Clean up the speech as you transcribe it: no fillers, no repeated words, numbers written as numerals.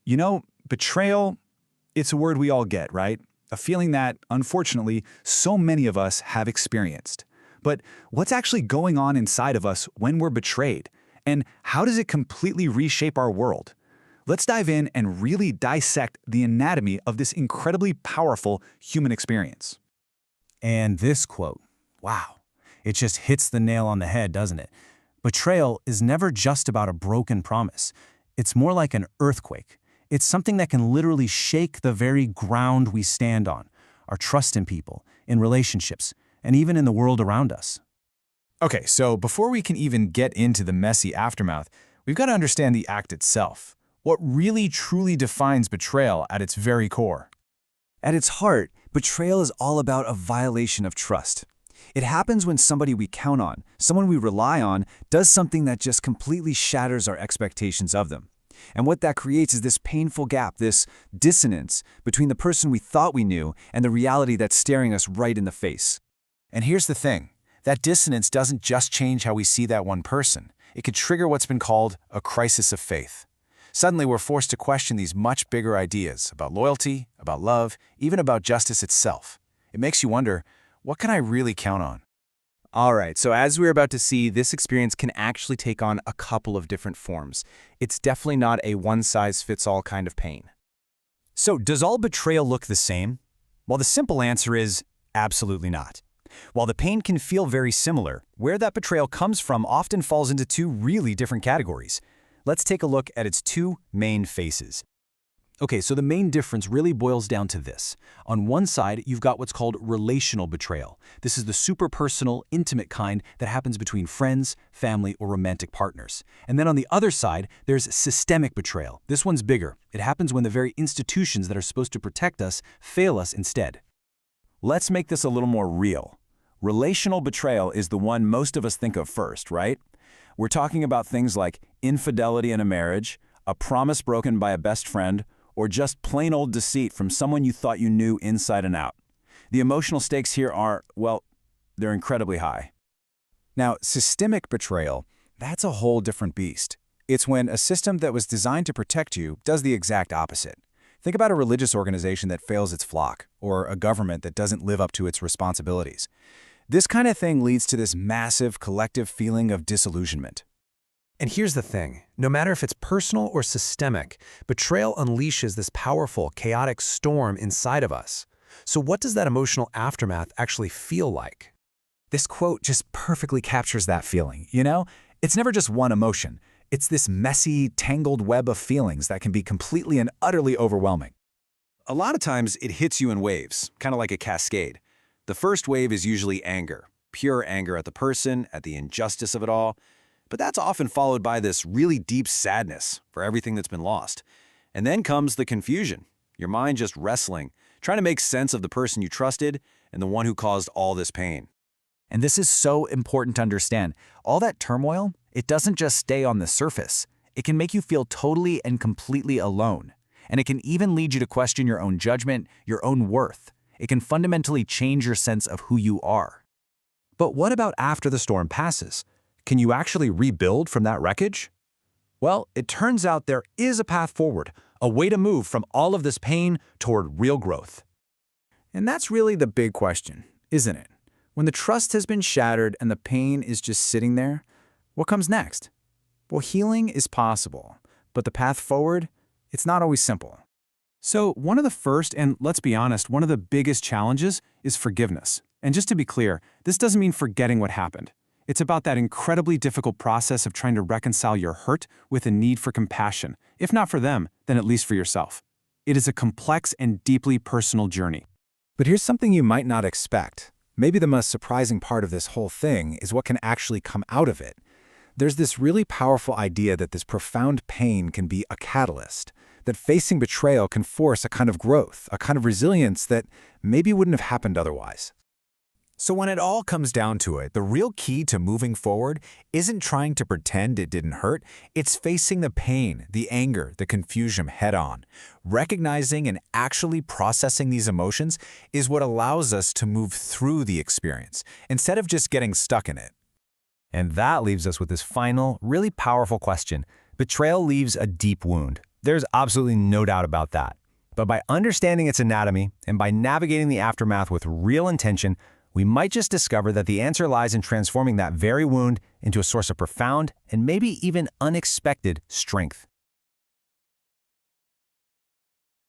Betrayal, it's a word we all get, right? A feeling that, unfortunately, so many of us have experienced. But what's actually going on inside of us when we're betrayed? And how does it completely reshape our world? Let's dive in and really dissect the anatomy of this incredibly powerful human experience. And this quote, wow, it just hits the nail on the head, doesn't it? Betrayal is never just about a broken promise. It's more like an earthquake. It's something that can literally shake the very ground we stand on, our trust in people, in relationships, and even in the world around us. Okay, so before we can even get into the messy aftermath, we've got to understand the act itself. What really truly defines betrayal at its very core? At its heart, betrayal is all about a violation of trust. It happens when somebody we count on, someone we rely on, does something that just completely shatters our expectations of them. And what that creates is this painful gap, this dissonance between the person we thought we knew and the reality that's staring us right in the face. And here's the thing. That dissonance doesn't just change how we see that one person. It could trigger what's been called a crisis of faith. Suddenly, we're forced to question these much bigger ideas about loyalty, about love, even about justice itself. It makes you wonder, what can I really count on? All right, so as we're about to see, this experience can actually take on a couple of different forms. It's definitely not a one-size-fits-all kind of pain. So, does all betrayal look the same? Well, the simple answer is absolutely not. While the pain can feel very similar, where that betrayal comes from often falls into two really different categories. Let's take a look at its two main faces. Okay, so the main difference really boils down to this. On one side, you've got what's called relational betrayal. This is the super personal, intimate kind that happens between friends, family, or romantic partners. And then on the other side, there's systemic betrayal. This one's bigger. It happens when the very institutions that are supposed to protect us fail us instead. Let's make this a little more real. Relational betrayal is the one most of us think of first, right? We're talking about things like infidelity in a marriage, a promise broken by a best friend, or just plain old deceit from someone you thought you knew inside and out. The emotional stakes here are, well, they're incredibly high. Now, systemic betrayal, that's a whole different beast. It's when a system that was designed to protect you does the exact opposite. Think about a religious organization that fails its flock, or a government that doesn't live up to its responsibilities. This kind of thing leads to this massive collective feeling of disillusionment. And here's the thing, no matter if it's personal or systemic, betrayal unleashes this powerful, chaotic storm inside of us. So what does that emotional aftermath actually feel like? This quote just perfectly captures that feeling, It's never just one emotion. It's this messy, tangled web of feelings that can be completely and utterly overwhelming. A lot of times it hits you in waves, kind of like a cascade. The first wave is usually anger, pure anger at the person, at the injustice of it all. But that's often followed by this really deep sadness for everything that's been lost. And then comes the confusion, your mind just wrestling, trying to make sense of the person you trusted and the one who caused all this pain. And this is so important to understand. All that turmoil, it doesn't just stay on the surface. It can make you feel totally and completely alone. And it can even lead you to question your own judgment, your own worth. It can fundamentally change your sense of who you are. But what about after the storm passes? Can you actually rebuild from that wreckage? Well, it turns out there is a path forward, a way to move from all of this pain toward real growth. And that's really the big question, isn't it? When the trust has been shattered and the pain is just sitting there, what comes next? Well, healing is possible, but the path forward, it's not always simple. So one of the first, and let's be honest, one of the biggest challenges is forgiveness. And just to be clear, this doesn't mean forgetting what happened. It's about that incredibly difficult process of trying to reconcile your hurt with a need for compassion, if not for them, then at least for yourself. It is a complex and deeply personal journey. But here's something you might not expect. Maybe the most surprising part of this whole thing is what can actually come out of it. There's this really powerful idea that this profound pain can be a catalyst, that facing betrayal can force a kind of growth, a kind of resilience that maybe wouldn't have happened otherwise. So when it all comes down to it, the real key to moving forward isn't trying to pretend it didn't hurt, it's facing the pain, the anger, the confusion head on. Recognizing and actually processing these emotions is what allows us to move through the experience, instead of just getting stuck in it. And that leaves us with this final, really powerful question. Betrayal leaves a deep wound. There's absolutely no doubt about that. But by understanding its anatomy and by navigating the aftermath with real intention, we might just discover that the answer lies in transforming that very wound into a source of profound and maybe even unexpected strength.